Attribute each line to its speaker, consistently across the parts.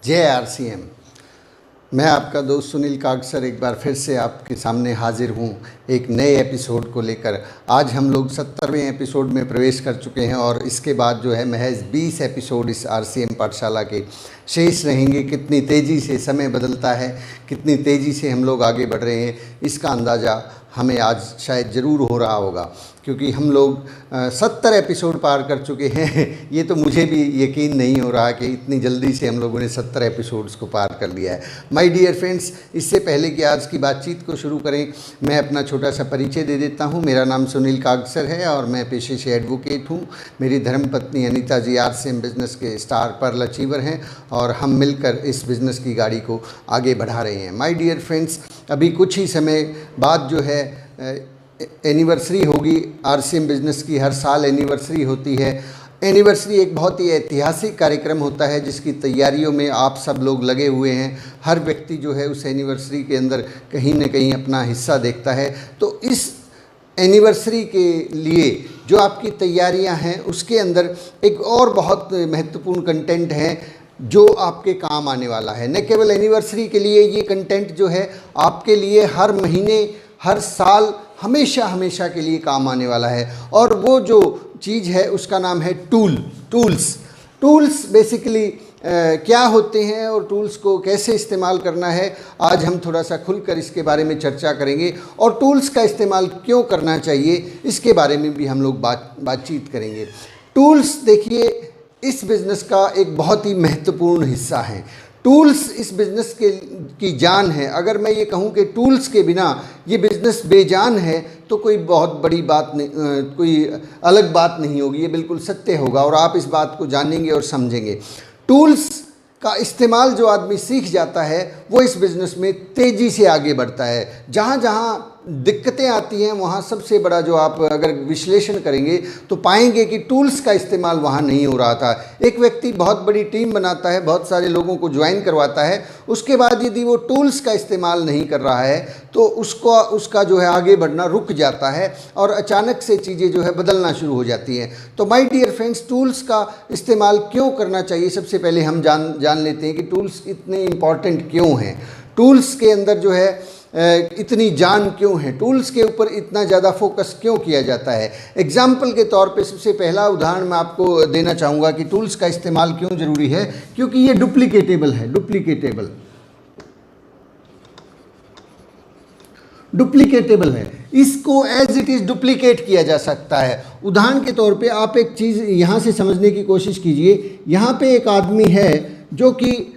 Speaker 1: जय आरसीएम। मैं आपका दोस्त सुनील कागसर एक बार फिर से आपके सामने हाजिर हूँ एक नए एपिसोड को लेकर। आज हम लोग 70वें एपिसोड में प्रवेश कर चुके हैं और इसके बाद जो है महज 20 एपिसोड इस आरसीएम पाठशाला के शेष रहेंगे। कितनी तेज़ी से समय बदलता है, कितनी तेज़ी से हम लोग आगे बढ़ रहे हैं, इसका अंदाज़ा हमें आज शायद ज़रूर हो रहा होगा, क्योंकि हम लोग 70 एपिसोड पार कर चुके हैं। ये तो मुझे भी यकीन नहीं हो रहा कि इतनी जल्दी से हम लोगों ने 70 एपिसोड्स को पार कर लिया है। माय डियर फ्रेंड्स, इससे पहले कि आज की बातचीत को शुरू करें, मैं अपना छोटा सा परिचय दे देता हूँ। मेरा नाम सुनील कागसर है और मैं पेशे से एडवोकेट हूँ। मेरी धर्मपत्नी अनीता जी आरसीएम बिजनेस के स्टार पर्ल अचीवर हैं और हम मिलकर इस बिज़नेस की गाड़ी को आगे बढ़ा रहे हैं। माय डियर फ्रेंड्स, अभी कुछ ही समय बाद जो है एनिवर्सरी होगी आरसीएम बिजनेस की। हर साल एनिवर्सरी होती है। एनिवर्सरी एक बहुत ही ऐतिहासिक कार्यक्रम होता है जिसकी तैयारियों में आप सब लोग लगे हुए हैं। हर व्यक्ति जो है उस एनिवर्सरी के अंदर कहीं न कहीं अपना हिस्सा देखता है। तो इस एनिवर्सरी के लिए जो आपकी तैयारियां हैं उसके अंदर एक और बहुत महत्वपूर्ण कंटेंट है जो आपके काम आने वाला है। न केवल एनिवर्सरी के लिए, ये कंटेंट जो है आपके लिए हर महीने, हर साल, हमेशा के लिए काम आने वाला है। और वो जो चीज़ है उसका नाम है टूल्स बेसिकली क्या होते हैं और टूल्स को कैसे इस्तेमाल करना है, आज हम थोड़ा सा खुलकर इसके बारे में चर्चा करेंगे। और टूल्स का इस्तेमाल क्यों करना चाहिए इसके बारे में भी हम लोग बातचीत करेंगे। टूल्स देखिए इस बिज़नेस का एक बहुत ही महत्वपूर्ण हिस्सा है। टूल्स इस बिज़नेस की जान है। अगर मैं ये कहूँ कि टूल्स के बिना ये बिज़नेस बेजान है तो कोई बहुत बड़ी बात नहीं, कोई अलग बात नहीं होगी। ये बिल्कुल सत्य होगा और आप इस बात को जानेंगे और समझेंगे। टूल्स का इस्तेमाल जो आदमी सीख जाता है वो इस बिज़नेस में तेज़ी से आगे बढ़ता है। जहाँ जहाँ दिक्कतें आती हैं वहाँ सबसे बड़ा जो आप अगर विश्लेषण करेंगे तो पाएंगे कि टूल्स का इस्तेमाल वहाँ नहीं हो रहा था। एक व्यक्ति बहुत बड़ी टीम बनाता है, बहुत सारे लोगों को ज्वाइन करवाता है, उसके बाद यदि वो टूल्स का इस्तेमाल नहीं कर रहा है तो उसका जो है आगे बढ़ना रुक जाता है और अचानक से चीज़ें जो है बदलना शुरू हो जाती हैं। तो माय डियर फ्रेंड्स, टूल्स का इस्तेमाल क्यों करना चाहिए, सबसे पहले हम जान लेते हैं कि टूल्स इतने इम्पॉर्टेंट क्यों हैं। टूल्स के अंदर जो है इतनी जान क्यों है, टूल्स के ऊपर इतना ज़्यादा फोकस क्यों किया जाता है। एग्जाम्पल के तौर पे सबसे पहला उदाहरण मैं आपको देना चाहूँगा कि टूल्स का इस्तेमाल क्यों ज़रूरी है, क्योंकि ये डुप्लीकेटेबल है। डुप्लीकेटेबल है, इसको एज इट इज़ डुप्लीकेट किया जा सकता है। उदाहरण के तौर पे आप एक चीज़ यहाँ से समझने की कोशिश कीजिए। यहाँ पे एक आदमी है जो कि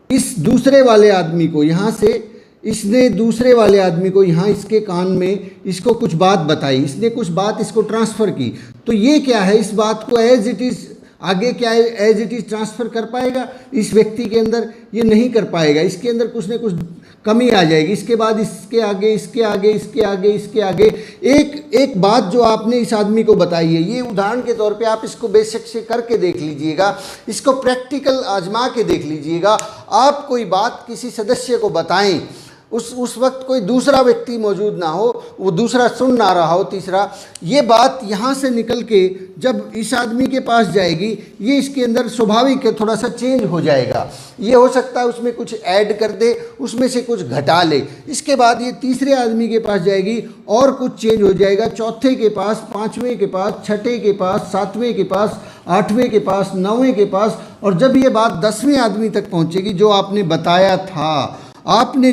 Speaker 1: इस दूसरे वाले आदमी को यहाँ से, इसने दूसरे वाले आदमी को यहाँ इसके कान में इसको कुछ बात बताई, इसने कुछ बात इसको ट्रांसफ़र की। तो ये क्या है, इस बात को एज इट इज़ आगे क्या है एज इट इज़ ट्रांसफ़र कर पाएगा इस व्यक्ति के अंदर? ये नहीं कर पाएगा। इसके अंदर कुछ न कुछ कमी आ जाएगी। इसके बाद इसके आगे एक बात जो आपने इस आदमी को बताई है, ये उदाहरण के तौर पे आप इसको बेशक से करके देख लीजिएगा, इसको प्रैक्टिकल आजमा के देख लीजिएगा। आप कोई बात किसी सदस्य को बताएं, उस वक्त कोई दूसरा व्यक्ति मौजूद ना हो, वो दूसरा सुन ना रहा हो, तीसरा, ये बात यहाँ से निकल के जब इस आदमी के पास जाएगी, ये इसके अंदर स्वाभाविक है थोड़ा सा चेंज हो जाएगा। ये हो सकता है उसमें कुछ ऐड कर दे, उसमें से कुछ घटा ले। इसके बाद ये तीसरे आदमी के पास जाएगी और कुछ चेंज हो जाएगा, चौथे के पास, पाँचवें के पास, छठे के पास, सातवें के पास, आठवें के पास, नौवें के पास, और जब ये बात 10वें आदमी तक पहुँचेगी, जो आपने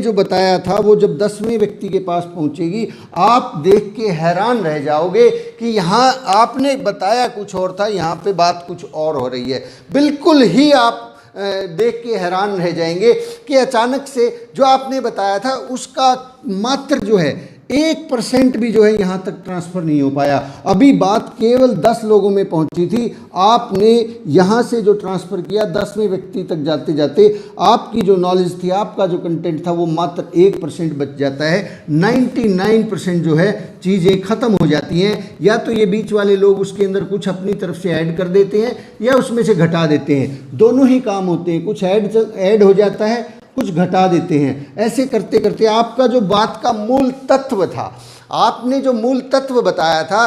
Speaker 1: जो बताया था वो जब 10वें व्यक्ति के पास पहुंचेगी, आप देख के हैरान रह जाओगे कि यहाँ आपने बताया कुछ और था, यहाँ पे बात कुछ और हो रही है। बिल्कुल ही आप देख के हैरान रह जाएंगे कि अचानक से जो आपने बताया था उसका मात्र जो है 1% भी जो है यहाँ तक ट्रांसफ़र नहीं हो पाया। अभी बात केवल 10 लोगों में पहुँची थी, आपने यहाँ से जो ट्रांसफ़र किया 10वें व्यक्ति तक जाते जाते आपकी जो नॉलेज थी, आपका जो कंटेंट था, वो मात्र 1% बच जाता है। 99% जो है चीज़ें ख़त्म हो जाती हैं। या तो ये बीच वाले लोग उसके अंदर कुछ अपनी तरफ से ऐड कर देते हैं या उसमें से घटा देते हैं। दोनों ही काम होते हैं, कुछ ऐड हो जाता है, कुछ घटा देते हैं। ऐसे करते करते आपका जो बात का मूल तत्व था, आपने जो मूल तत्व बताया था,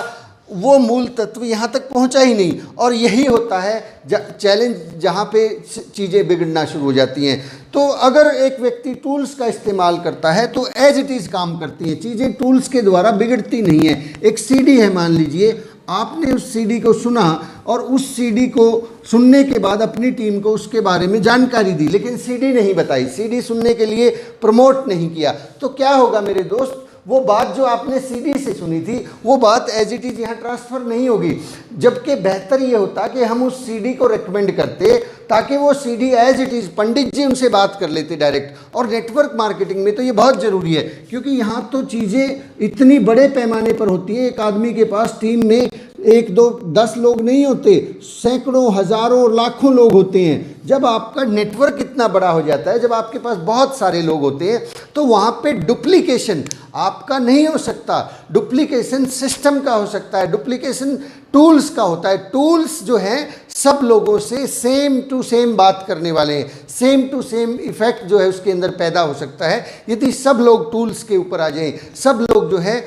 Speaker 1: वो मूल तत्व यहाँ तक पहुँचा ही नहीं। और यही होता है चैलेंज, जहाँ पे चीज़ें बिगड़ना शुरू हो जाती हैं। तो अगर एक व्यक्ति टूल्स का इस्तेमाल करता है तो एज इट इज़ काम करती हैं चीज़ें, टूल्स के द्वारा बिगड़ती नहीं है। एक सीडी है, मान लीजिए आपने उस सीडी को सुना और उस सीडी को सुनने के बाद अपनी टीम को उसके बारे में जानकारी दी, लेकिन सीडी नहीं बताई, सीडी सुनने के लिए प्रमोट नहीं किया, तो क्या होगा मेरे दोस्त, वो बात जो आपने सीडी से सुनी थी वो बात एज इट इज़ यहाँ ट्रांसफ़र नहीं होगी। जबकि बेहतर ये होता कि हम उस सीडी को रेकमेंड करते ताकि वो सीडी एज इट इज़, पंडित जी उनसे बात कर लेते डायरेक्ट। और नेटवर्क मार्केटिंग में तो ये बहुत ज़रूरी है, क्योंकि यहाँ तो चीज़ें इतनी बड़े पैमाने पर होती है। एक आदमी के पास टीम में 1, 2, 10 लोग नहीं होते, सैकड़ों, हज़ारों, लाखों लोग होते हैं। जब आपका नेटवर्क इतना बड़ा हो जाता है, जब आपके पास बहुत सारे लोग होते हैं, तो वहाँ पे डुप्लीकेशन आपका नहीं हो सकता, डुप्लीकेशन सिस्टम का हो सकता है, डुप्लीकेशन टूल्स का होता है। टूल्स जो हैं सब लोगों से सेम टू सेम बात करने वाले हैं, सेम टू सेम इफेक्ट जो है उसके अंदर पैदा हो सकता है यदि सब लोग टूल्स के ऊपर आ जाएं, सब लोग जो है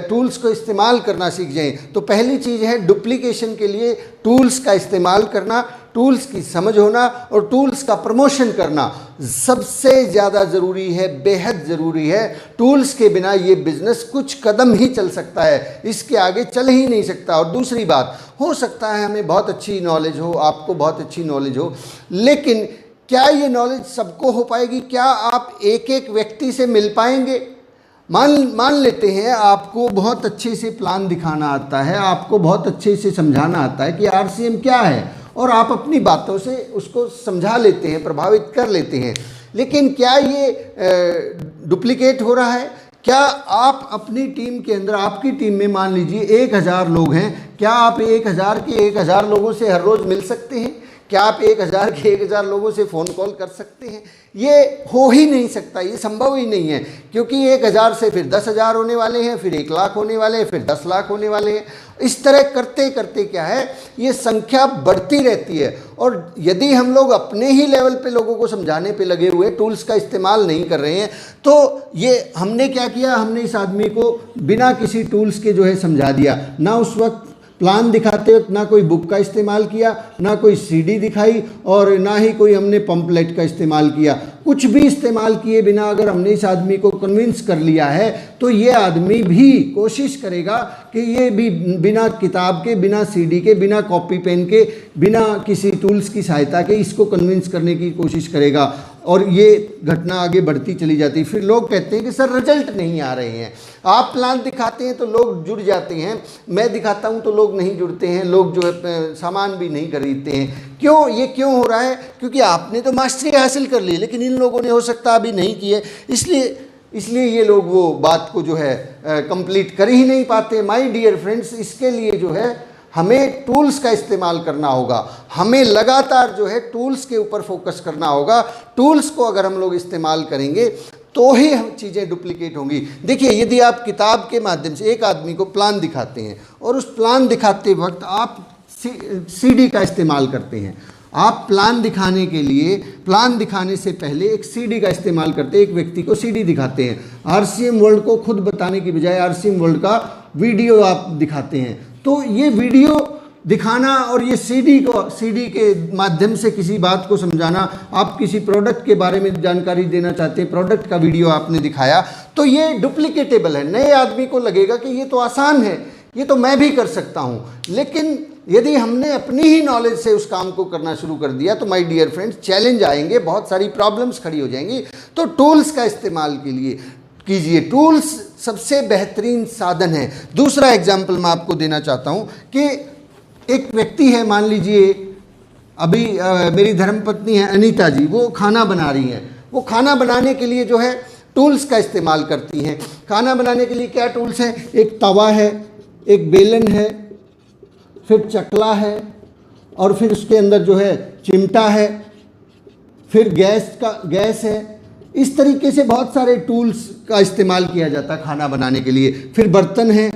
Speaker 1: टूल्स को इस्तेमाल करना सीख जाएं। तो पहली चीज़ है डुप्लीकेशन के लिए टूल्स का इस्तेमाल करना, टूल्स की समझ होना और टूल्स का प्रमोशन करना सबसे ज़्यादा ज़रूरी है, बेहद ज़रूरी है। टूल्स के बिना ये बिज़नेस कुछ कदम ही चल सकता है, इसके आगे चल ही नहीं सकता। और दूसरी बात, हो सकता है हमें बहुत अच्छी नॉलेज हो, आपको बहुत अच्छी नॉलेज हो, लेकिन क्या ये नॉलेज सबको हो पाएगी? क्या आप एक एक व्यक्ति से मिल पाएंगे? मान लेते हैं आपको बहुत अच्छे से प्लान दिखाना आता है, आपको बहुत अच्छे से समझाना आता है कि आरसीएम क्या है, और आप अपनी बातों से उसको समझा लेते हैं, प्रभावित कर लेते हैं, लेकिन क्या ये डुप्लीकेट हो रहा है? क्या आप अपनी टीम के अंदर, आपकी टीम में मान लीजिए 1000 लोग हैं, क्या आप 1000 के 1000 लोगों से हर रोज़ मिल सकते हैं? क्या आप 1000 के 1000 लोगों से फ़ोन कॉल कर सकते हैं? ये हो ही नहीं सकता, ये संभव ही नहीं है, क्योंकि 1000 से फिर 10,000 होने वाले हैं, फिर 1 लाख होने वाले हैं, फिर 10 लाख होने वाले हैं। इस तरह करते करते क्या है, ये संख्या बढ़ती रहती है। और यदि हम लोग अपने ही लेवल पे लोगों को समझाने पे लगे हुए, टूल्स का इस्तेमाल नहीं कर रहे हैं, तो ये हमने क्या किया, हमने इस आदमी को बिना किसी टूल्स के जो है समझा दिया। ना उस वक्त प्लान दिखाते वक्त ना कोई बुक का इस्तेमाल किया, ना कोई सीडी दिखाई, और ना ही कोई हमने पंपलेट का इस्तेमाल किया। कुछ भी इस्तेमाल किए बिना अगर हमने इस आदमी को कन्विंस कर लिया है, तो ये आदमी भी कोशिश करेगा कि ये भी बिना किताब के, बिना सीडी के, बिना कॉपी पेन के, बिना किसी टूल्स की सहायता के इसको कन्विंस करने की कोशिश करेगा। और ये घटना आगे बढ़ती चली जाती है। फिर लोग कहते हैं कि सर रिजल्ट नहीं आ रहे हैं। आप प्लान दिखाते हैं तो लोग जुड़ जाते हैं, मैं दिखाता हूं तो लोग नहीं जुड़ते हैं, लोग जो है सामान भी नहीं खरीदते हैं। क्यों? ये क्यों हो रहा है? क्योंकि आपने तो मास्टरी हासिल कर ली, लेकिन इन लोगों ने हो सकता अभी नहीं की है, इसलिए ये लोग वो बात को जो है कंप्लीट कर ही नहीं पाते। माय डियर फ्रेंड्स, इसके लिए जो है हमें टूल्स का इस्तेमाल करना होगा, हमें लगातार जो है टूल्स के ऊपर फोकस करना होगा। टूल्स को अगर हम लोग इस्तेमाल करेंगे तो ही हम चीज़ें डुप्लीकेट होंगी। देखिए, यदि आप किताब के माध्यम से एक आदमी को प्लान दिखाते हैं और उस प्लान दिखाते वक्त आप सीडी का इस्तेमाल करते हैं, आप प्लान दिखाने के लिए, प्लान दिखाने से पहले एक सीडी का इस्तेमाल करते हैं, एक व्यक्ति को सीडी दिखाते हैं। आरसीएम वर्ल्ड को खुद बताने की बजाय आरसीएम वर्ल्ड का वीडियो आप दिखाते हैं। तो ये वीडियो दिखाना और ये सीडी के माध्यम से किसी बात को समझाना, आप किसी प्रोडक्ट के बारे में जानकारी देना चाहते हैं, प्रोडक्ट का वीडियो आपने दिखाया, तो ये डुप्लीकेटेबल है। नए आदमी को लगेगा कि ये तो आसान है, ये तो मैं भी कर सकता हूँ। लेकिन यदि हमने अपनी ही नॉलेज से उस काम को करना शुरू कर दिया तो माय डियर फ्रेंड्स, चैलेंज आएंगे, बहुत सारी प्रॉब्लम्स खड़ी हो जाएंगी। तो टूल्स का इस्तेमाल के लिए कीजिए, टूल्स सबसे बेहतरीन साधन है। दूसरा एग्जाम्पल मैं आपको देना चाहता हूँ कि एक व्यक्ति है, मान लीजिए अभी मेरी धर्मपत्नी है अनीता जी, वो खाना बना रही हैं। वो खाना बनाने के लिए जो है टूल्स का इस्तेमाल करती हैं। खाना बनाने के लिए क्या टूल्स हैं? एक तवा है, एक बेलन है, फिर चकला है, और फिर उसके अंदर जो है चिमटा है, फिर गैस है। इस तरीके से बहुत सारे टूल्स का इस्तेमाल किया जाता है खाना बनाने के लिए। फिर बर्तन हैं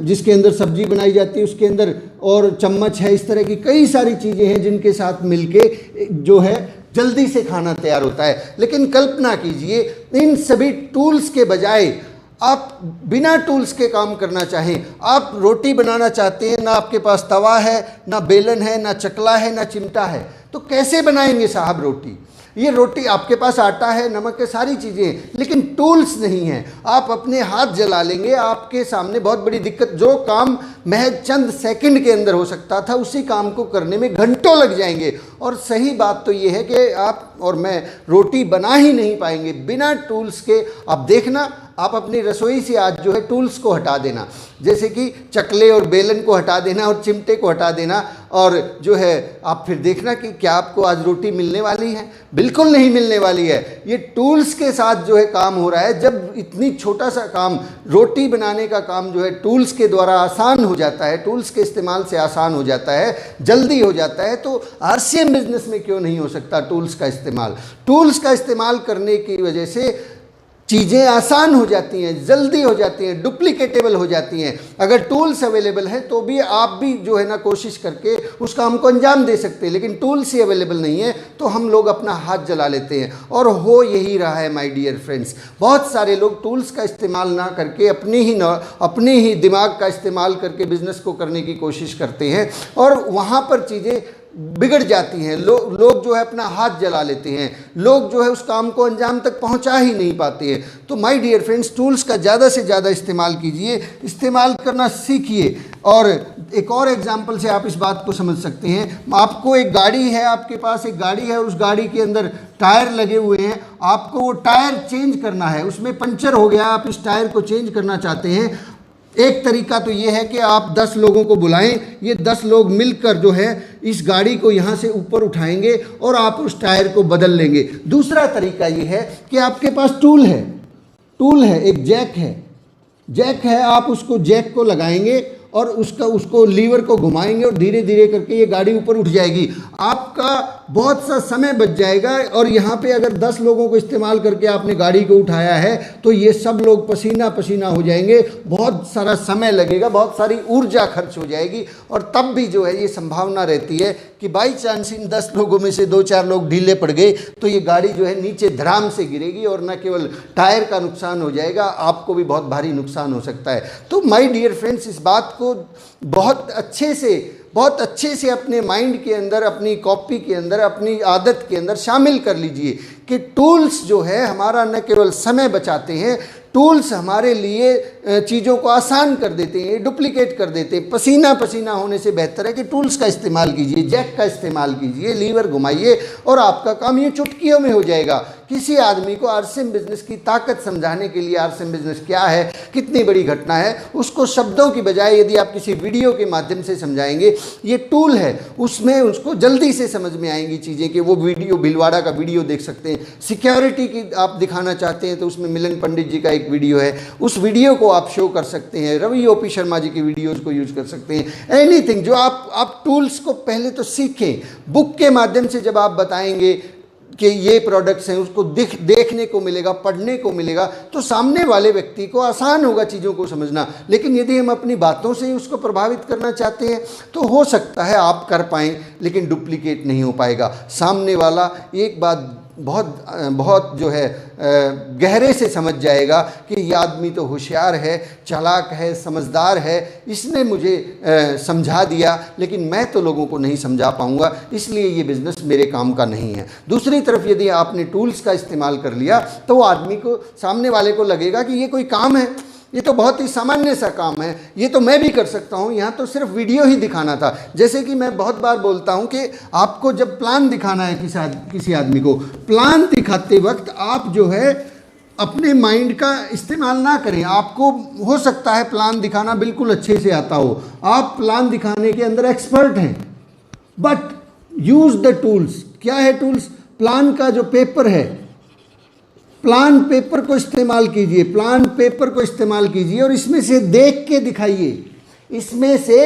Speaker 1: जिसके अंदर सब्जी बनाई जाती है, उसके अंदर और चम्मच है। इस तरह की कई सारी चीज़ें हैं जिनके साथ मिलके जो है जल्दी से खाना तैयार होता है। लेकिन कल्पना कीजिए, इन सभी टूल्स के बजाय आप बिना टूल्स के काम करना चाहें, आप रोटी बनाना चाहते हैं, ना आपके पास तवा है, ना बेलन है, ना चकला है, ना चिमटा है, तो कैसे बनाएंगे साहब रोटी? ये रोटी आपके पास आटा है, नमक है, सारी चीज़ें हैं, लेकिन टूल्स नहीं हैं। आप अपने हाथ जला लेंगे, आपके सामने बहुत बड़ी दिक्कत। जो काम महज चंद सेकंड के अंदर हो सकता था, उसी काम को करने में घंटों लग जाएंगे। और सही बात तो ये है कि आप और मैं रोटी बना ही नहीं पाएंगे बिना टूल्स के। आप देखना, आप अपनी रसोई से आज जो है टूल्स को हटा देना, जैसे कि चकले और बेलन को हटा देना और चिमटे को हटा देना, और जो है आप फिर देखना कि क्या आपको आज रोटी मिलने वाली है? बिल्कुल नहीं मिलने वाली है। ये टूल्स के साथ जो है काम हो रहा है। जब इतनी छोटा सा काम, रोटी बनाने का काम जो है टूल्स के द्वारा आसान हो जाता है, टूल्स के इस्तेमाल से आसान हो जाता है, जल्दी हो जाता है, तो आरसीएम बिजनेस में क्यों नहीं हो सकता टूल्स का इस्तेमाल? टूल्स का इस्तेमाल करने की वजह से चीज़ें आसान हो जाती हैं, जल्दी हो जाती हैं, डुप्लीकेटेबल हो जाती हैं। अगर टूल्स अवेलेबल हैं तो भी आप भी जो है ना कोशिश करके उस काम को अंजाम दे सकते हैं, लेकिन टूल्स ही अवेलेबल नहीं है तो हम लोग अपना हाथ जला लेते हैं। और हो यही रहा है माय डियर फ्रेंड्स। बहुत सारे लोग टूल्स का इस्तेमाल ना करके अपने ही दिमाग का इस्तेमाल करके बिजनेस को करने की कोशिश करते हैं, और वहाँ पर चीज़ें बिगड़ जाती हैं। लोग जो है अपना हाथ जला लेते हैं, लोग जो है उस काम को अंजाम तक पहुंचा ही नहीं पाते हैं। तो माय डियर फ्रेंड्स, टूल्स का ज़्यादा से ज़्यादा इस्तेमाल कीजिए, इस्तेमाल करना सीखिए। और एक और एग्जांपल से आप इस बात को समझ सकते हैं। आपको एक गाड़ी है, आपके पास एक गाड़ी है, उस गाड़ी के अंदर टायर लगे हुए हैं, आपको वो टायर चेंज करना है, उसमें पंचर हो गया, आप इस टायर को चेंज करना चाहते हैं। एक तरीका तो ये है कि आप 10 लोगों को बुलाएं, ये 10 लोग मिलकर जो है इस गाड़ी को यहाँ से ऊपर उठाएंगे और आप उस टायर को बदल लेंगे। दूसरा तरीका ये है कि आपके पास टूल है, एक जैक है, आप उसको जैक को लगाएंगे और उसको लीवर को घुमाएंगे और धीरे धीरे करके ये गाड़ी ऊपर उठ जाएगी। आपका बहुत सा समय बच जाएगा। और यहाँ पे अगर 10 लोगों को इस्तेमाल करके आपने गाड़ी को उठाया है तो ये सब लोग पसीना पसीना हो जाएंगे, बहुत सारा समय लगेगा, बहुत सारी ऊर्जा खर्च हो जाएगी। और तब भी जो है ये संभावना रहती है कि बाई चांस इन 10 लोगों में से 2-4 लोग ढीले पड़ गए तो ये गाड़ी जो है नीचे धड़ाम से गिरेगी, और न केवल टायर का नुकसान हो जाएगा, आपको भी बहुत भारी नुकसान हो सकता है। तो माय डियर फ्रेंड्स, इस बात को बहुत अच्छे से अपने माइंड के अंदर, अपनी कॉपी के अंदर, अपनी आदत के अंदर शामिल कर लीजिए कि टूल्स जो है हमारा न केवल समय बचाते हैं, टूल्स हमारे लिए चीज़ों को आसान कर देते हैं, डुप्लीकेट कर देते हैं। पसीना पसीना होने से बेहतर है कि टूल्स का इस्तेमाल कीजिए, जैक का इस्तेमाल कीजिए, लीवर घुमाइए और आपका काम ये चुटकियों में हो जाएगा। किसी आदमी को आरसीएम बिजनेस की ताकत समझाने के लिए, आरसीएम बिजनेस क्या है, कितनी बड़ी घटना है, उसको शब्दों की बजाय यदि आप किसी वीडियो के माध्यम से समझाएंगे, ये टूल है, उसमें उसको जल्दी से समझ में आएंगी चीज़ें। कि वो वीडियो, भिलवाड़ा का वीडियो देख सकते हैं। सिक्योरिटी की आप दिखाना चाहते हैं तो उसमें मिलन पंडित जी का एक वीडियो है, उस वीडियो को आप शो कर सकते हैं। रवि ओपी शर्मा जी की वीडियोज़ को यूज़ कर सकते हैं। एनीथिंग जो आप टूल्स को पहले तो सीखें। बुक के माध्यम से जब आप बताएंगे कि ये प्रोडक्ट्स हैं, उसको देखने को मिलेगा, पढ़ने को मिलेगा, तो सामने वाले व्यक्ति को आसान होगा चीज़ों को समझना। लेकिन यदि हम अपनी बातों से ही उसको प्रभावित करना चाहते हैं तो हो सकता है आप कर पाएँ, लेकिन डुप्लीकेट नहीं हो पाएगा। सामने वाला एक बात बहुत जो है गहरे से समझ जाएगा कि ये आदमी तो होशियार है, चालाक है, समझदार है, इसने मुझे समझा दिया, लेकिन मैं तो लोगों को नहीं समझा पाऊंगा, इसलिए ये बिज़नेस मेरे काम का नहीं है। दूसरी तरफ यदि आपने टूल्स का इस्तेमाल कर लिया तो वो आदमी को, सामने वाले को लगेगा कि ये कोई काम है, ये तो बहुत ही सामान्य सा काम है, ये तो मैं भी कर सकता हूँ, यहाँ तो सिर्फ वीडियो ही दिखाना था। जैसे कि मैं बहुत बार बोलता हूँ कि आपको जब प्लान दिखाना है किसी आदमी को, प्लान दिखाते वक्त आप जो है अपने माइंड का इस्तेमाल ना करें। आपको हो सकता है प्लान दिखाना बिल्कुल अच्छे से आता हो, आप प्लान दिखाने के अंदर एक्सपर्ट हैं, बट यूज़ द टूल्स। क्या है टूल्स? प्लान का जो पेपर है, प्लान पेपर को इस्तेमाल कीजिए, प्लान पेपर को इस्तेमाल कीजिए और इसमें से देख के दिखाइए, इसमें से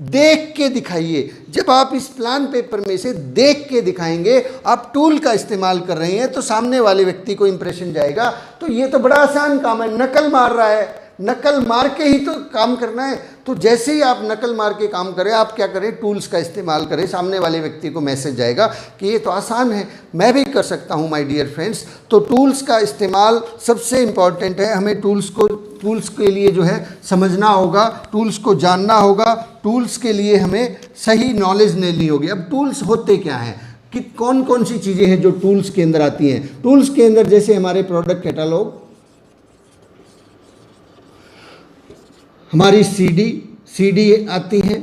Speaker 1: देख के दिखाइए। जब आप इस प्लान पेपर में से देख के दिखाएंगे, आप टूल का इस्तेमाल कर रहे हैं, तो सामने वाले व्यक्ति को इंप्रेशन जाएगा तो ये तो बड़ा आसान काम है, नकल मार रहा है, नकल मार के ही तो काम करना है। तो जैसे ही आप नकल मार के काम करें, आप क्या करें, टूल्स का इस्तेमाल करें। सामने वाले व्यक्ति को मैसेज जाएगा कि ये तो आसान है, मैं भी कर सकता हूँ माय डियर फ्रेंड्स। तो टूल्स का इस्तेमाल सबसे इम्पॉर्टेंट है। हमें टूल्स के लिए जो है समझना होगा, टूल्स को जानना होगा, टूल्स के लिए हमें सही नॉलेज लेनी होगी। अब टूल्स होते क्या हैं, कि कौन कौन सी चीज़ें हैं जो टूल्स के अंदर आती हैं। टूल्स के अंदर जैसे हमारे प्रोडक्ट कैटलॉग, हमारी सीडी आती हैं,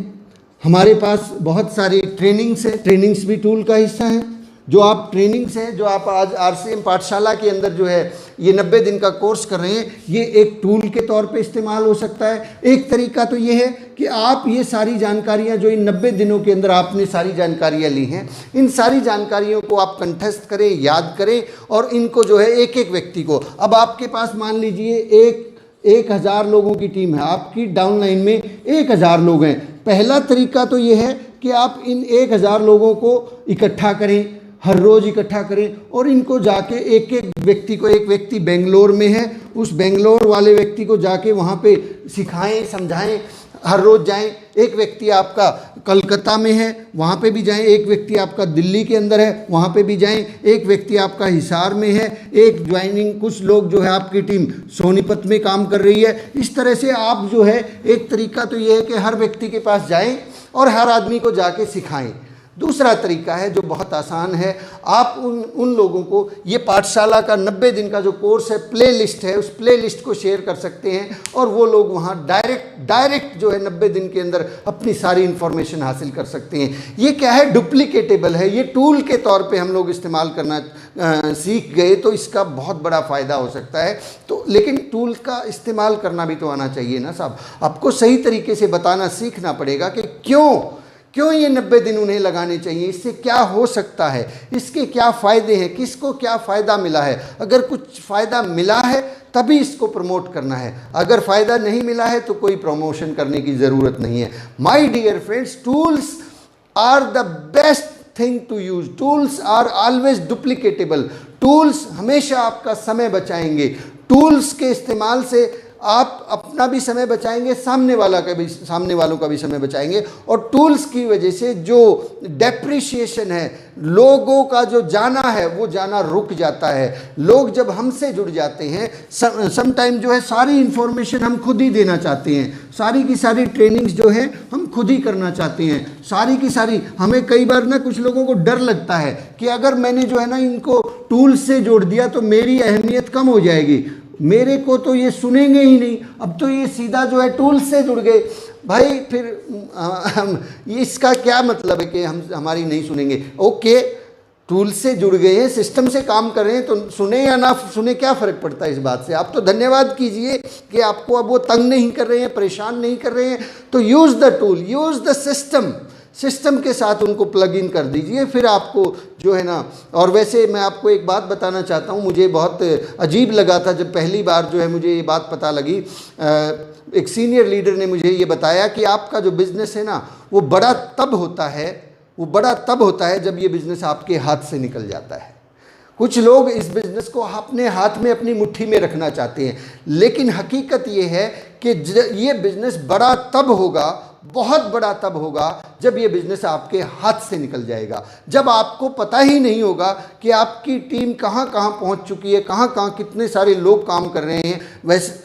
Speaker 1: हमारे पास बहुत सारी ट्रेनिंग्स है, ट्रेनिंग्स भी टूल का हिस्सा है। जो आप ट्रेनिंग्स हैं, जो आप आज RCM पाठशाला के अंदर जो है ये 90 दिन का कोर्स कर रहे हैं, ये एक टूल के तौर पे इस्तेमाल हो सकता है। एक तरीका तो ये है कि आप ये सारी जानकारियां जो इन 90 दिनों के अंदर आपने सारी जानकारियां ली हैं, इन सारी जानकारियों को आप कंठस्थ करें, याद करें और इनको जो है एक एक व्यक्ति को, अब आपके पास मान लीजिए 1000 लोगों की टीम है, आपकी डाउनलाइन में 1000 लोग हैं। पहला तरीका तो ये है कि आप इन 1000 लोगों को इकट्ठा करें, हर रोज़ इकट्ठा करें और इनको जाके एक एक व्यक्ति को, एक व्यक्ति बेंगलोर में है, उस बेंगलोर वाले व्यक्ति को जाके वहाँ पे सिखाएं, समझाएं। हर रोज़ जाएं। एक व्यक्ति आपका कलकत्ता में है, वहाँ पे भी जाएं। एक व्यक्ति आपका दिल्ली के अंदर है, वहाँ पे भी जाएं। एक व्यक्ति आपका हिसार में है, एक ज्वाइनिंग, कुछ लोग जो है आपकी टीम सोनीपत में काम कर रही है। इस तरह से आप जो है, एक तरीका तो ये है कि हर व्यक्ति के पास जाएं और हर आदमी को जाके सिखाएं। दूसरा तरीका है जो बहुत आसान है, आप उन लोगों को ये पाठशाला का 90 दिन का जो कोर्स है, प्ले लिस्ट है, उस प्ले लिस्ट को शेयर कर सकते हैं और वो लोग वहाँ डायरेक्ट जो है 90 दिन के अंदर अपनी सारी इन्फॉर्मेशन हासिल कर सकते हैं। ये क्या है, डुप्लीकेटेबल है, ये टूल के तौर पे हम लोग इस्तेमाल करना सीख गए तो इसका बहुत बड़ा फ़ायदा हो सकता है। तो लेकिन टूल का इस्तेमाल करना भी तो आना चाहिए ना साहब। आपको सही तरीके से बताना सीखना पड़ेगा कि क्यों ये 90 दिन उन्हें लगाने चाहिए, इससे क्या हो सकता है, इसके क्या फ़ायदे हैं, किसको क्या फ़ायदा मिला है। अगर कुछ फ़ायदा मिला है तभी इसको प्रमोट करना है, अगर फ़ायदा नहीं मिला है तो कोई प्रमोशन करने की ज़रूरत नहीं है। My dear friends, tools are the best thing to use. Tools are always duplicatable. Tools हमेशा आपका समय बचाएंगे। टूल्स के इस्तेमाल से आप अपना भी समय बचाएंगे, सामने वालों का भी समय बचाएंगे। और टूल्स की वजह से जो डेप्रिशिएशन है, लोगों का जो जाना है वो जाना रुक जाता है। लोग जब हमसे जुड़ जाते हैं, सम टाइम जो है सारी इन्फॉर्मेशन हम खुद ही देना चाहते हैं, सारी की सारी ट्रेनिंग्स जो है हम खुद ही करना चाहते हैं, सारी की सारी। हमें कई बार ना कुछ लोगों को डर लगता है कि अगर मैंने जो है ना इनको टूल्स से जोड़ दिया तो मेरी अहमियत कम हो जाएगी, मेरे को तो ये सुनेंगे ही नहीं। अब तो ये सीधा जो है टूल से जुड़ गए, भाई फिर ये इसका क्या मतलब है कि हमारी नहीं सुनेंगे। ओके, टूल से जुड़ गए हैं, सिस्टम से काम कर रहे हैं, तो सुने या ना सुने क्या फ़र्क पड़ता है इस बात से। आप तो धन्यवाद कीजिए कि आपको अब वो तंग नहीं कर रहे हैं, परेशान नहीं कर रहे हैं। तो use the tool, use the system के साथ उनको प्लग इन कर दीजिए, फिर आपको जो है ना। और वैसे मैं आपको एक बात बताना चाहता हूँ, मुझे बहुत अजीब लगा था जब पहली बार जो है मुझे ये बात पता लगी। एक सीनियर लीडर ने मुझे ये बताया कि आपका जो बिज़नेस है ना वो बड़ा तब होता है जब ये बिज़नेस आपके हाथ से निकल जाता है। कुछ लोग इस बिज़नेस को अपने हाथ में, अपनी मुट्ठी में रखना चाहते हैं, लेकिन हकीकत ये है कि ये बिज़नेस बड़ा तब होगा, बहुत बड़ा तब होगा जब ये बिज़नेस आपके हाथ से निकल जाएगा, जब आपको पता ही नहीं होगा कि आपकी टीम कहाँ कहाँ पहुँच चुकी है, कहाँ कहाँ कितने सारे लोग काम कर रहे हैं, वैसे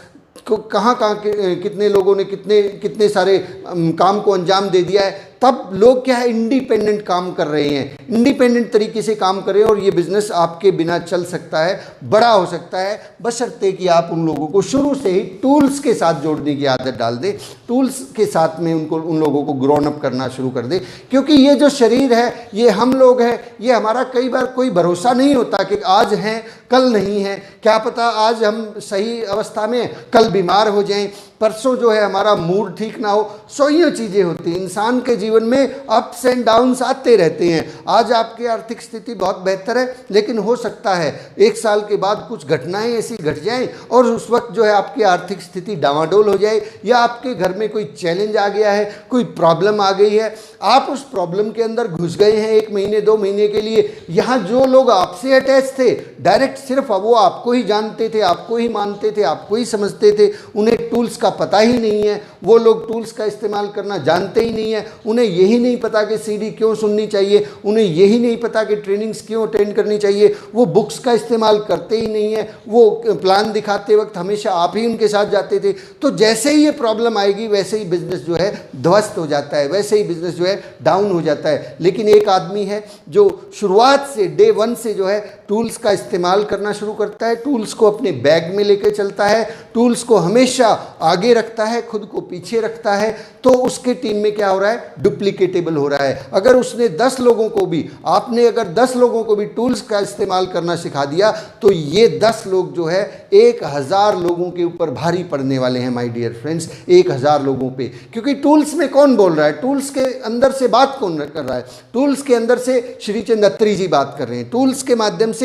Speaker 1: कहाँ कहाँ कितने लोगों ने कितने सारे काम को अंजाम दे दिया है। तब लोग क्या है, इंडिपेंडेंट काम कर रहे हैं, इंडिपेंडेंट तरीके से काम कर रहे हैं और ये बिज़नेस आपके बिना चल सकता है, बड़ा हो सकता है, बशर्ते कि आप उन लोगों को शुरू से ही टूल्स के साथ जोड़ने की आदत डाल दें, टूल्स के साथ में उन लोगों को ग्रोन अप करना शुरू कर दें। क्योंकि ये जो शरीर है, ये हम लोग हैं, ये हमारा कई बार कोई भरोसा नहीं होता कि आज हैं कल नहीं है। क्या पता आज हम सही अवस्था में, कल बीमार हो जाएं, परसों जो है हमारा मूड ठीक ना हो। सो ये चीज़ें होती हैं इंसान के जीवन जीवन में अप्स एंड डाउन्स आते रहते हैं। आज आपकी आर्थिक स्थिति बहुत बेहतर है, लेकिन हो सकता है 1 साल के बाद कुछ घटनाएं ऐसी घट जाएं और उस वक्त जो है आपकी आर्थिक स्थिति डामाडोल हो जाए, या आपके घर में कोई चैलेंज आ गया है, कोई प्रॉब्लम आ गई है, आप उस प्रॉब्लम के अंदर घुस गए हैं 1 महीने 2 महीने के लिए। यहाँ जो लोग आपसे अटैच थे, डायरेक्ट सिर्फ वो आपको ही जानते थे, आपको ही मानते थे, आपको ही समझते थे, उन्हें टूल्स का पता ही नहीं है। वो लोग टूल्स का इस्तेमाल करना जानते ही नहीं है। उन्हें यही नहीं पता कि सीडी क्यों सुननी चाहिए, उन्हें यही नहीं पता कि ट्रेनिंग्स क्यों अटेंड करनी चाहिए। वो बुक्स का इस्तेमाल करते ही नहीं है। वो प्लान दिखाते वक्त हमेशा आप ही उनके साथ जाते थे। तो जैसे ही ये प्रॉब्लम आएगी वैसे ही बिजनेस जो है ध्वस्त हो जाता है, वैसे ही बिजनेस जो है डाउन हो जाता है। लेकिन एक आदमी है जो शुरुआत से डे 1 से जो है टूल्स का इस्तेमाल करना शुरू करता है, टूल्स को अपने बैग में लेकर चलता है, टूल्स को हमेशा आगे रखता है, खुद को पीछे रखता है, तो उसके टीम में क्या हो रहा है, डुप्लीकेटेबल हो रहा है। अगर उसने 10 लोगों को भी, आपने अगर 10 लोगों को भी टूल्स का इस्तेमाल करना सिखा दिया, तो ये 10 लोग जो है 1000 लोगों के ऊपर भारी पड़ने वाले हैं माय डियर फ्रेंड्स, 1000 लोगों पे। क्योंकि टूल्स में कौन बोल रहा है, टूल्स के अंदर से बात कौन कर रहा है, टूल्स के अंदर से श्री चंद अत्री जी बात कर रहे हैं, टूल्स के माध्यम से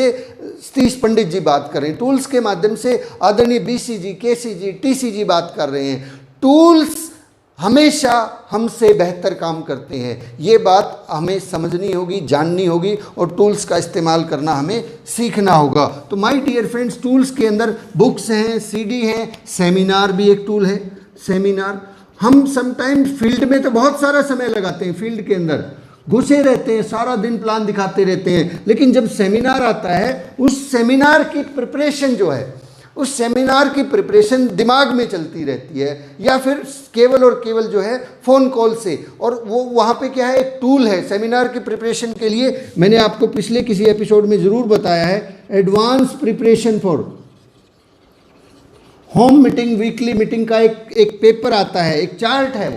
Speaker 1: सतीश पंडित जी बात कर रहे हैं, टूल्स के माध्यम से आदरणीय बीसी जी, केसी जी, टीसी जी बात कर रहे हैं। टूल्स हमेशा हमसे बेहतर काम करते हैं, ये बात हमें समझनी होगी, जाननी होगी, और टूल्स का इस्तेमाल करना हमें सीखना होगा। तो माय डियर फ्रेंड्स, टूल्स के अंदर बुक्स हैं, सीडी हैं, सेमिनार भी एक टूल है। सेमिनार, हम समटाइम्स फील्ड में तो बहुत सारा समय लगाते हैं, फील्ड के अंदर घुसे रहते हैं, सारा दिन प्लान दिखाते रहते हैं, लेकिन जब सेमिनार आता है, उस सेमिनार की प्रिपरेशन जो है, उस सेमिनार की प्रिपरेशन दिमाग में चलती रहती है, या फिर केवल और केवल जो है फ़ोन कॉल से। और वो वहाँ पे क्या है, एक टूल है सेमिनार की प्रिपरेशन के लिए। मैंने आपको पिछले किसी एपिसोड में ज़रूर बताया है, advance preparation for home meeting, weekly meeting का एक पेपर आता है, एक चार्ट है,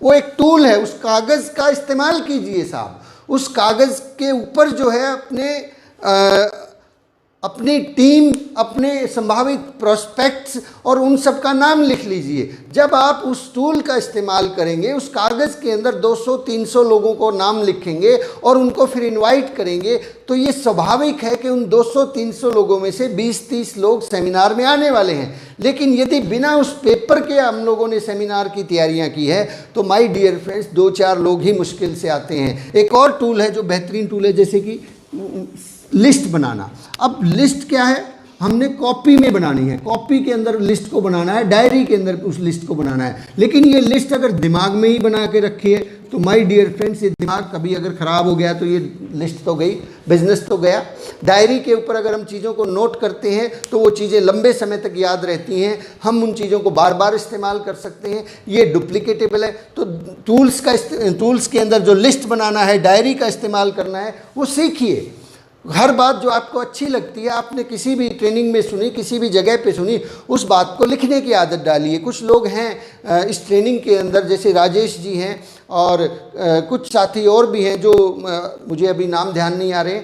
Speaker 1: वो एक टूल है। उस कागज़ का इस्तेमाल कीजिए साहब, उस कागज़ के ऊपर जो है अपनी टीम, अपने संभावित प्रोस्पेक्ट्स और उन सब का नाम लिख लीजिए। जब आप उस टूल का इस्तेमाल करेंगे, उस कागज़ के अंदर 200-300 लोगों को नाम लिखेंगे और उनको फिर इनवाइट करेंगे, तो ये स्वाभाविक है कि उन 200-300 लोगों में से 20-30 लोग सेमिनार में आने वाले हैं। लेकिन यदि बिना उस पेपर के हम लोगों ने सेमिनार की तैयारियां की है, तो माय डियर फ्रेंड्स 2-4 लोग ही मुश्किल से आते हैं। एक और टूल है जो बेहतरीन टूल है, जैसे कि लिस्ट बनाना। अब लिस्ट क्या है, हमने कॉपी में बनानी है, कॉपी के अंदर लिस्ट को बनाना है, डायरी के अंदर उस लिस्ट को बनाना है। लेकिन ये लिस्ट अगर दिमाग में ही बना के रखी है, तो माय डियर फ्रेंड्स ये दिमाग कभी अगर ख़राब हो गया तो ये लिस्ट तो गई, बिजनेस तो गया। डायरी के ऊपर अगर हम चीज़ों को नोट करते हैं तो वो चीज़ें लंबे समय तक याद रहती हैं, हम उन चीज़ों को बार बार इस्तेमाल कर सकते हैं, ये डुप्लीकेटेबल है। तो टूल्स के अंदर जो लिस्ट बनाना है, डायरी का इस्तेमाल करना है, वो सीखिए। हर बात जो आपको अच्छी लगती है, आपने किसी भी ट्रेनिंग में सुनी, किसी भी जगह पे सुनी, उस बात को लिखने की आदत डालिए। कुछ लोग हैं इस ट्रेनिंग के अंदर, जैसे राजेश जी हैं और कुछ साथी और भी हैं जो मुझे अभी नाम ध्यान नहीं आ रहे,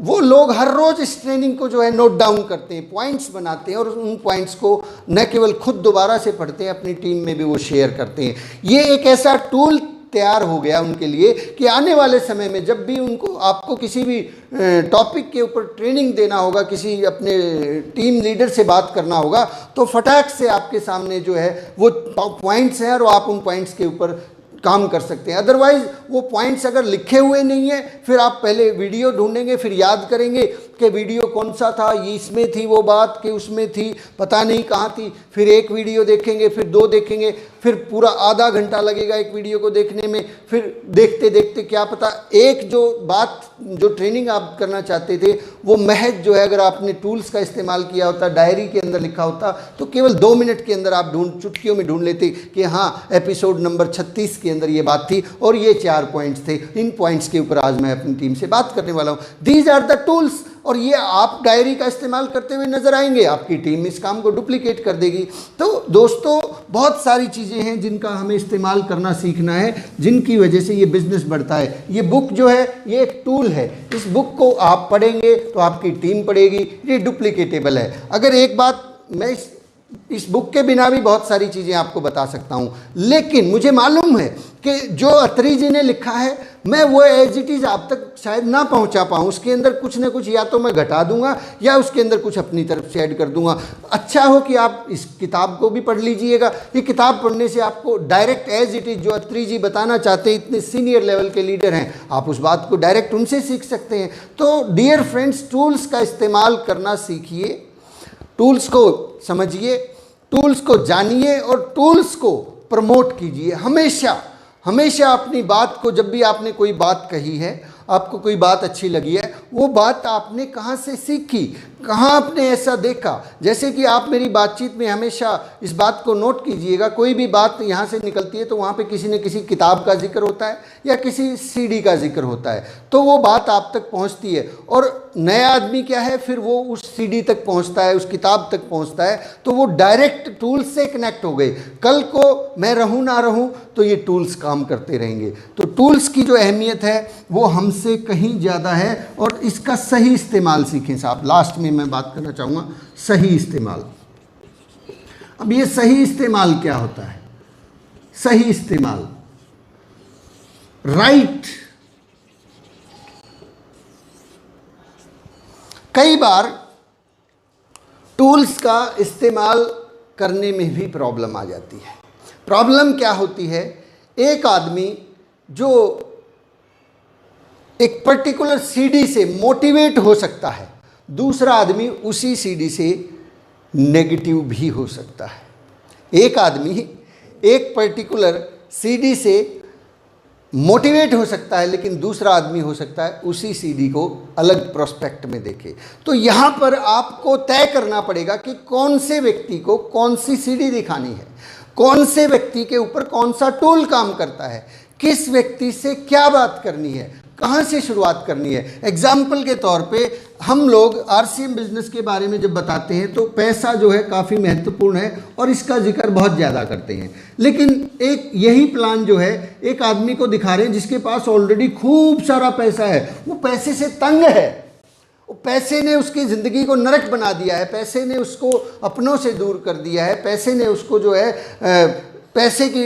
Speaker 1: वो लोग हर रोज़ इस ट्रेनिंग को जो है नोट डाउन करते हैं, पॉइंट्स बनाते हैं और उन पॉइंट्स को न केवल खुद दोबारा से पढ़ते हैं, अपनी टीम में भी वो शेयर करते हैं। ये एक ऐसा टूल तैयार हो गया उनके लिए कि आने वाले समय में जब भी उनको आपको किसी भी टॉपिक के ऊपर ट्रेनिंग देना होगा, किसी अपने टीम लीडर से बात करना होगा, तो फटाक से आपके सामने जो है वो पॉइंट्स हैं और आप उन पॉइंट्स के ऊपर काम कर सकते हैं। अदरवाइज़ वो पॉइंट्स अगर लिखे हुए नहीं है, फिर आप पहले वीडियो ढूंढेंगे, फिर याद करेंगे कि वीडियो कौन सा था, ये इसमें थी वो बात कि उसमें थी, पता नहीं कहाँ थी। फिर एक वीडियो देखेंगे, फिर 2 देखेंगे, फिर पूरा आधा घंटा लगेगा एक वीडियो को देखने में। फिर देखते देखते क्या पता एक जो बात, जो ट्रेनिंग आप करना चाहते थे, वो महज जो है अगर आपने टूल्स का इस्तेमाल किया होता, डायरी के अंदर लिखा होता, तो केवल 2 मिनट के अंदर आप चुटकियों में ढूंढ लेते कि हाँ एपिसोड नंबर 36 के अंदर ये बात थी और ये 4 पॉइंट्स थे, इन पॉइंट्स के ऊपर आज मैं अपनी टीम से बात करने वाला हूँ। These are the tools. और ये आप डायरी का इस्तेमाल करते हुए नजर आएंगे, आपकी टीम इस काम को डुप्लीकेट कर देगी। तो दोस्तों बहुत सारी चीज़ें हैं जिनका हमें इस्तेमाल करना सीखना है, जिनकी वजह से ये बिजनेस बढ़ता है। ये बुक जो है ये एक टूल है, इस बुक को आप पढ़ेंगे तो आपकी टीम पढ़ेगी, ये डुप्लीकेटेबल है। अगर एक बात मैं इस इस बुक के बिना भी बहुत सारी चीज़ें आपको बता सकता हूँ, लेकिन मुझे मालूम है कि जो अत्री जी ने लिखा है मैं वो एज इट इज़ आप तक शायद ना पहुँचा पाऊँ। उसके अंदर कुछ ना कुछ या तो मैं घटा दूंगा या उसके अंदर कुछ अपनी तरफ से ऐड कर दूंगा। अच्छा हो कि आप इस किताब को भी पढ़ लीजिएगा। ये किताब पढ़ने से आपको डायरेक्ट एज इट इज़ जो अत्री जी बताना चाहते हैं, इतने सीनियर लेवल के लीडर हैं, आप उस बात को डायरेक्ट उनसे सीख सकते हैं। तो डियर फ्रेंड्स, टूल्स का इस्तेमाल करना सीखिए, टूल्स को समझिए, टूल्स को जानिए और टूल्स को प्रमोट कीजिए। हमेशा हमेशा अपनी बात को, जब भी आपने कोई बात कही है, आपको कोई बात अच्छी लगी है, वो बात आपने कहाँ से सीखी, कहाँ आपने ऐसा देखा। जैसे कि आप मेरी बातचीत में हमेशा इस बात को नोट कीजिएगा, कोई भी बात यहाँ से निकलती है तो वहाँ पे किसी न किसी किताब का जिक्र होता है या किसी सीडी का जिक्र होता है, तो वो बात आप तक पहुँचती है। और नया आदमी क्या है, फिर वो उस सीडी तक पहुँचता है, उस किताब तक पहुँचता है, तो वो डायरेक्ट टूल्स से कनेक्ट हो गए। कल को मैं रहूँ ना रहूँ तो ये टूल्स काम करते रहेंगे। तो टूल्स की जो अहमियत है वो हमसे कहीं ज़्यादा है और इसका सही इस्तेमाल सीखें साहब। लास्ट में मैं बात करना चाहूँगा सही इस्तेमाल। अब ये सही इस्तेमाल क्या होता है? सही इस्तेमाल, राइट। कई बार टूल्स का इस्तेमाल करने में भी प्रॉब्लम आ जाती है। प्रॉब्लम क्या होती है? एक आदमी जो एक पर्टिकुलर सीडी से मोटिवेट हो सकता है, दूसरा आदमी उसी सीडी से नेगेटिव भी हो सकता है। एक आदमी एक पर्टिकुलर सीडी से मोटिवेट हो सकता है, लेकिन दूसरा आदमी हो सकता है उसी सीडी को अलग प्रोस्पेक्ट में देखे। तो यहाँ पर आपको तय करना पड़ेगा कि कौन से व्यक्ति को कौन सी सीडी दिखानी है, कौन से व्यक्ति के ऊपर कौन सा टूल काम करता है, किस व्यक्ति से क्या बात करनी है, कहाँ से शुरुआत करनी है। एग्जाम्पल के तौर पे हम लोग आरसीएम बिजनेस के बारे में जब बताते हैं तो पैसा जो है काफ़ी महत्वपूर्ण है और इसका जिक्र बहुत ज़्यादा करते हैं, लेकिन एक यही प्लान जो है एक आदमी को दिखा रहे हैं जिसके पास ऑलरेडी खूब सारा पैसा है, वो पैसे से तंग है, वो पैसे ने उसकी ज़िंदगी को नरक बना दिया है, पैसे ने उसको अपनों से दूर कर दिया है, पैसे ने उसको जो है पैसे की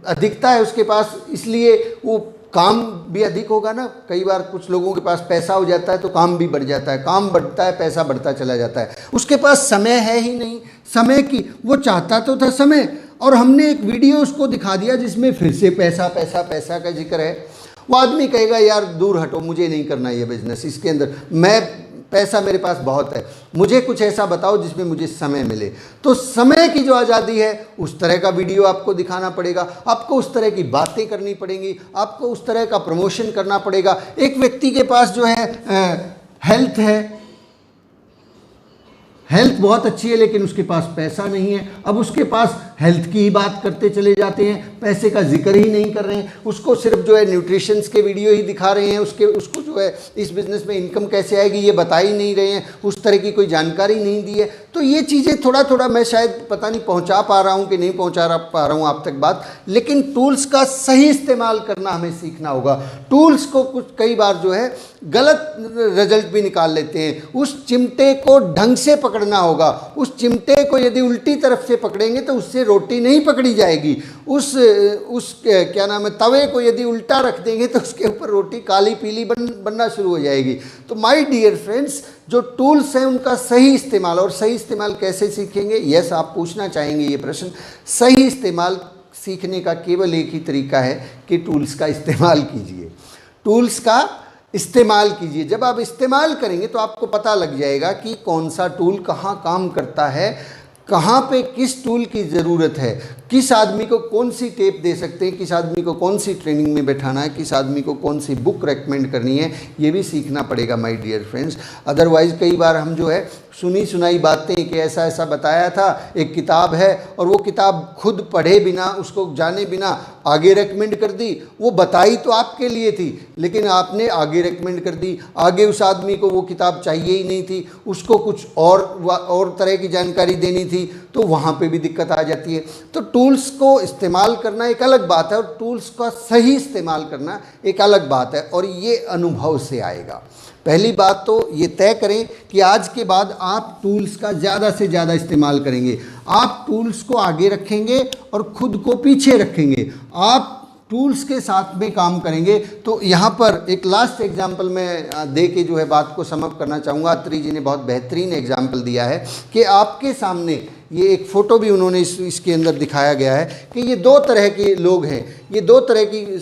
Speaker 1: अधिकता है उसके पास, इसलिए वो काम भी अधिक होगा ना। कई बार कुछ लोगों के पास पैसा हो जाता है तो काम भी बढ़ जाता है, काम बढ़ता है, पैसा बढ़ता चला जाता है। उसके पास समय है ही नहीं, समय की वो चाहता तो था समय, और हमने एक वीडियो उसको दिखा दिया जिसमें फिर से पैसा पैसा पैसा का जिक्र है। वो आदमी कहेगा यार दूर हटो, मुझे नहीं करना ये बिजनेस, इसके अंदर मैं पैसा मेरे पास बहुत है, मुझे कुछ ऐसा बताओ जिसमें मुझे समय मिले। तो समय की जो आज़ादी है उस तरह का वीडियो आपको दिखाना पड़ेगा, आपको उस तरह की बातें करनी पड़ेंगी, आपको उस तरह का प्रमोशन करना पड़ेगा। एक व्यक्ति के पास जो है हेल्थ है, हेल्थ बहुत अच्छी है, लेकिन उसके पास पैसा नहीं है। अब उसके पास हेल्थ की ही बात करते चले जाते हैं, पैसे का जिक्र ही नहीं कर रहे हैं, उसको सिर्फ जो है न्यूट्रिशंस के वीडियो ही दिखा रहे हैं, उसको जो है इस बिज़नेस में इनकम कैसे आएगी ये बता ही नहीं रहे हैं, उस तरह की कोई जानकारी नहीं दी है। तो ये चीज़ें थोड़ा थोड़ा मैं शायद पता नहीं पहुंचा पा रहा हूं कि नहीं पहुंचा पा रहा हूं आप तक बात, लेकिन टूल्स का सही इस्तेमाल करना हमें सीखना होगा। टूल्स को कुछ कई बार जो है गलत रिजल्ट भी निकाल लेते हैं। उस चिमटे को ढंग से पकड़ना होगा। उस चिमटे को यदि उल्टी तरफ से पकड़ेंगे तो उससे रोटी नहीं पकड़ी जाएगी। उस क्या नाम है, तवे को यदि उल्टा रख देंगे तो उसके ऊपर रोटी काली पीली बनना शुरू हो जाएगी। तो माय डियर फ्रेंड्स, जो टूल्स हैं उनका सही इस्तेमाल, और सही इस्तेमाल कैसे सीखेंगे, यस आप पूछना चाहेंगे ये प्रश्न। सही इस्तेमाल सीखने का केवल एक ही तरीका है कि टूल्स का इस्तेमाल कीजिए, टूल्स का इस्तेमाल कीजिए। जब आप इस्तेमाल करेंगे तो आपको पता लग जाएगा कि कौन सा टूल कहाँ काम करता है, कहाँ पे किस टूल की ज़रूरत है, किस आदमी को कौन सी टेप दे सकते हैं, किस आदमी को कौन सी ट्रेनिंग में बैठाना है, किस आदमी को कौन सी बुक रेकमेंड करनी है, ये भी सीखना पड़ेगा माय डियर फ्रेंड्स। अदरवाइज़ कई बार हम जो है सुनी सुनाई बातें कि ऐसा ऐसा बताया था, एक किताब है और वो किताब खुद पढ़े बिना, उसको जाने बिना आगे रेकमेंड कर दी। वो बताई तो आपके लिए थी, लेकिन आपने आगे रेकमेंड कर दी। आगे उस आदमी को वो किताब चाहिए ही नहीं थी, उसको कुछ और तरह की जानकारी देनी थी, तो वहाँ पे भी दिक्कत आ जाती है। तो टूल्स को इस्तेमाल करना एक अलग बात है और टूल्स का सही इस्तेमाल करना एक अलग बात है, और ये अनुभव से आएगा। पहली बात तो ये तय करें कि आज के बाद आप टूल्स का ज़्यादा से ज़्यादा इस्तेमाल करेंगे। आप टूल्स को आगे रखेंगे और खुद को पीछे रखेंगे। आप टूल्स के साथ में काम करेंगे। तो यहाँ पर एक लास्ट एग्जाम्पल मैं दे के जो है बात को समअप करना चाहूँगा। अत्री जी ने बहुत बेहतरीन एग्जाम्पल दिया है कि आपके सामने ये एक फ़ोटो भी उन्होंने इसके अंदर दिखाया गया है कि ये दो तरह के लोग हैं, ये दो तरह की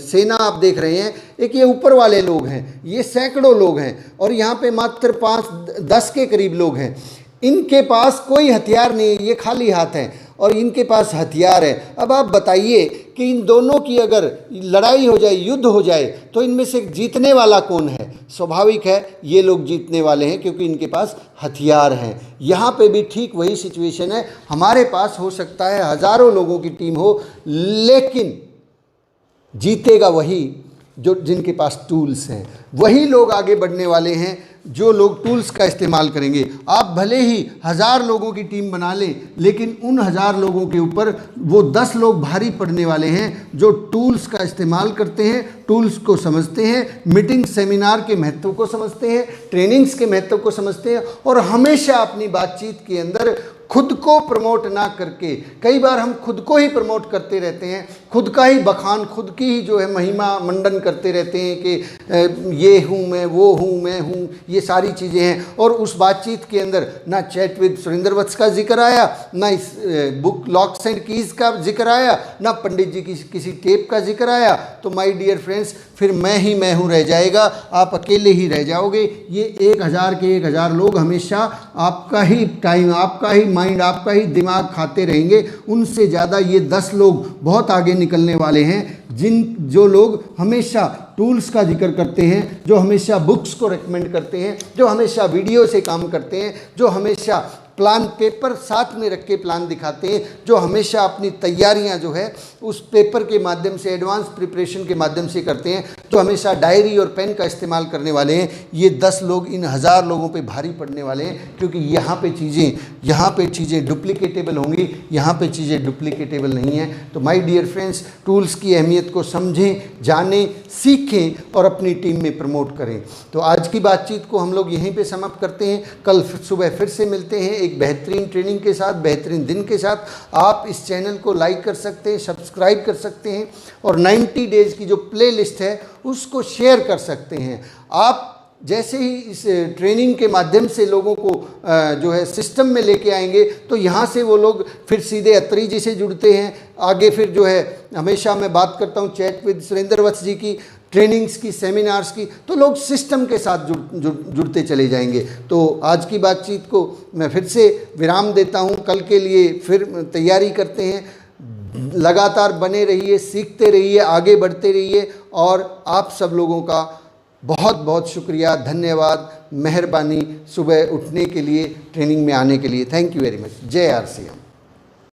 Speaker 1: सेना आप देख रहे हैं। एक ये ऊपर वाले लोग हैं, ये सैकड़ों लोग हैं, और यहाँ पे मात्र 5-10 के करीब लोग हैं। इनके पास कोई हथियार नहीं, ये खाली हाथ हैं, और इनके पास हथियार है। अब आप बताइए कि इन दोनों की अगर लड़ाई हो जाए, युद्ध हो जाए, तो इनमें से जीतने वाला कौन है? स्वाभाविक है ये लोग जीतने वाले हैं, क्योंकि इनके पास हथियार हैं। यहाँ पे भी ठीक वही सिचुएशन है। हमारे पास हो सकता है हज़ारों लोगों की टीम हो, लेकिन जीतेगा वही जो जिनके पास टूल्स हैं। वही लोग आगे बढ़ने वाले हैं जो लोग टूल्स का इस्तेमाल करेंगे। आप भले ही 1000 लोगों की टीम बना लें, लेकिन उन 1000 लोगों के ऊपर वो 10 लोग भारी पड़ने वाले हैं जो टूल्स का इस्तेमाल करते हैं, टूल्स को समझते हैं, मीटिंग सेमिनार के महत्व को समझते हैं, ट्रेनिंग्स के महत्व को समझते हैं, और हमेशा अपनी बातचीत के अंदर खुद को प्रमोट ना करके, कई बार हम खुद को ही प्रमोट करते रहते हैं, खुद का ही बखान, खुद की ही जो है महिमा मंडन करते रहते हैं कि ये हूँ मैं, वो हूँ मैं हूँ, ये सारी चीज़ें हैं। और उस बातचीत के अंदर ना चैट विद सुरेंद्र वत्स का जिक्र आया, ना इस बुक लॉक्स एंड कीज़ का जिक्र आया, ना पंडित जी की किसी टेप का जिक्र आया। तो माय डियर फ्रेंड्स, फिर मैं हूँ रह जाएगा, आप अकेले ही रह जाओगे। ये 1000 के 1000 लोग हमेशा आपका ही टाइम, आपका ही माइंड, आपका ही दिमाग खाते रहेंगे। उनसे ज़्यादा ये 10 लोग बहुत आगे निकलने वाले हैं, जो लोग हमेशा टूल्स का जिक्र करते हैं, जो हमेशा बुक्स को रेकमेंड करते हैं, जो हमेशा वीडियो से काम करते हैं, जो हमेशा प्लान पेपर साथ में रख के प्लान दिखाते हैं, जो हमेशा अपनी तैयारियां जो है उस पेपर के माध्यम से, एडवांस प्रिपरेशन के माध्यम से करते हैं, जो हमेशा डायरी और पेन का इस्तेमाल करने वाले हैं। ये 10 लोग इन 1000 लोगों पे भारी पड़ने वाले हैं, क्योंकि यहाँ पे चीज़ें डुप्लीकेटेबल होंगी, यहाँ पे चीज़ें डुप्लीकेटेबल नहीं हैं। तो माय डियर फ्रेंड्स, टूल्स की अहमियत को समझें, जानें, सीखें और अपनी टीम में प्रमोट करें। तो आज की बातचीत को हम लोग यहीं पे समाप्त करते हैं। कल सुबह फिर से मिलते हैं एक बेहतरीन ट्रेनिंग के साथ, बेहतरीन दिन के साथ। आप इस चैनल को लाइक कर सकते हैं, सब्सक्राइब कर सकते हैं, और 90 डेज़ की जो प्ले लिस्ट है उसको शेयर कर सकते हैं। आप जैसे ही इस ट्रेनिंग के माध्यम से लोगों को जो है सिस्टम में लेके आएंगे, तो यहाँ से वो लोग फिर सीधे अत्री जी से जुड़ते हैं। आगे फिर जो है, हमेशा मैं बात करता हूँ चैट विद सुरेंद्र वत्स जी की, ट्रेनिंग्स की, सेमिनार्स की, तो लोग सिस्टम के साथ जुड़ते चले जाएंगे। तो आज की बातचीत को मैं फिर से विराम देता हूँ। कल के लिए फिर तैयारी करते हैं। लगातार बने रहिए, सीखते रहिए, आगे बढ़ते रहिए, और आप सब लोगों का बहुत बहुत शुक्रिया, धन्यवाद, मेहरबानी सुबह उठने के लिए, ट्रेनिंग में आने के लिए। Thank you very much. जय RCM।